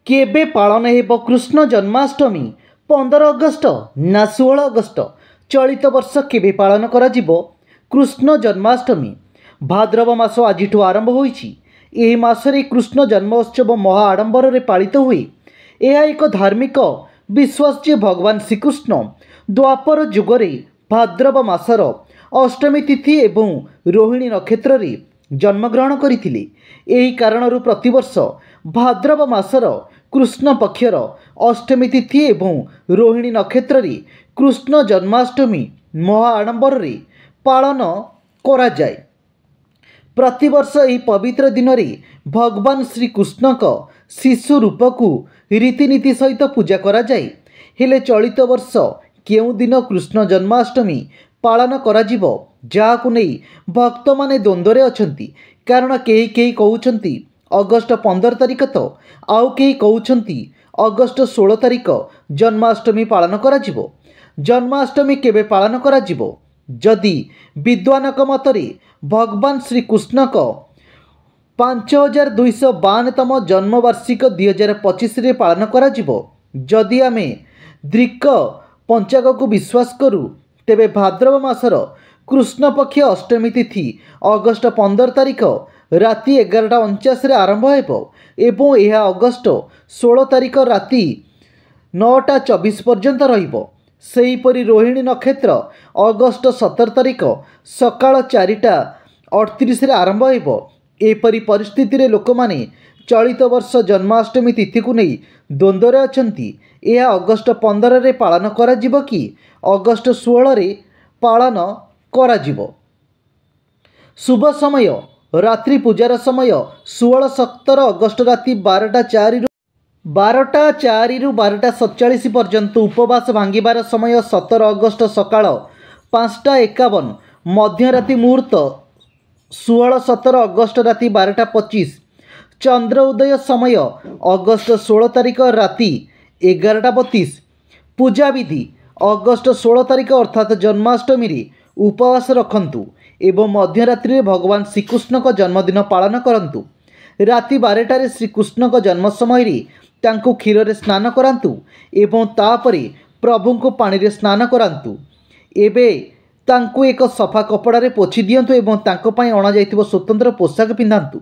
केबे पालन हेब कृष्ण जन्माष्टमी 15 अगस्त ना 16 अगस्त चलित वर्ष केबे पालन करा जिवो कृष्ण जन्माष्टमी भाद्रव मास आज आरंभ होईछि। एही मासरे कृष्ण जन्मोत्सव महा आडंबर रे पालित हुए। यह एक धार्मिक विश्वास जे भगवान श्रीकृष्ण द्वापर जुगरे भाद्रव मासर अष्टमी तिथि एवं रोहिणी नक्षत्र रे जन्मग्रहण करथिले। एही कारणरू प्रतिवर्ष भाद्रव मासर कृष्ण पक्षर अष्टमी तिथि एवं रोहिणी नक्षत्र रे कृष्ण जन्माष्टमी महा आडंबर रे पालन करा जाए। प्रतिवर्ष यह पवित्र दिन में भगवान श्रीकृष्ण का शिशु रूप को रीतिनीति सहित पूजा करा जाए। हेले चलित वर्ष केउ दिन कृष्ण जन्माष्टमी पालन करा जिवो जाहाकु नहीं भक्त माने द्वंद्व रे अछंती। कारण केही केही कहउछंती अगस्ट 15 तारिख तो आउ केही कहउछंती अगस्ट 16 तारिख जन्माष्टमी पालन करा जिवो। जन्माष्टमी केबे पालन करा जिवो? जदि विद्वानक मतरे भगवान श्रीकृष्ण को 5252तम जन्मवार्षिक 2025 रे पालन करा जिवो। जदि आमे दृक पंचाग को विश्वास करूँ तेबे भाद्रव मासर कृष्ण पक्ष अष्टमी तिथि अगस्ट 15 तारिख राति 11:49 रे आरंभ हेबो एवं यह अगस्ट 16 तारिख राति 9:24 पर्यंत रहिबो। सेहीपरि रोहिणी नक्षत्र अगस्ट 17 तारिख सकाळ 4:38 रे आरंभ हेबो। एपरि परिस्थिति रे लोक माने चलित वर्ष जन्माष्टमी तिथि को नहीं द्वंद्व रे अछंती। यह अगस्ट 15 रे पालन करा जिवो कि अगस्ट 16 रे पालन करा जिवो। शुभ समय रात्रि पूजार समय 16-17 अगस्ट राति 12:04 रु 12:47 पर्यंत। उपवास भांगिबार समय 17 अगस्ट सकाळ 5:51। मध्यराति मुहूर्त 16-17 अगस्ट राति 12:25। चंद्र उदय समय अगस्ट 16 तारिख राति 11:32। पूजा विधि अगस्ट 16 तारिख अर्थात जन्माष्टमी रे उपवास रखंतु एवं मध्यरात्रि भगवान श्रीकृष्ण का जन्मदिन पालन करंतु। राति 12टारे श्रीकृष्ण का जन्म समय रे तांको क्षीर रे स्नान करांतु एवं तापरे प्रभु को पानी रे स्नान करांतु। एबे तांको एक सफा कपड़ा रे पोछि दियंतु एवं तांको पई अणा जाइतिबो स्वतंत्र पोशाक पिंधांतु।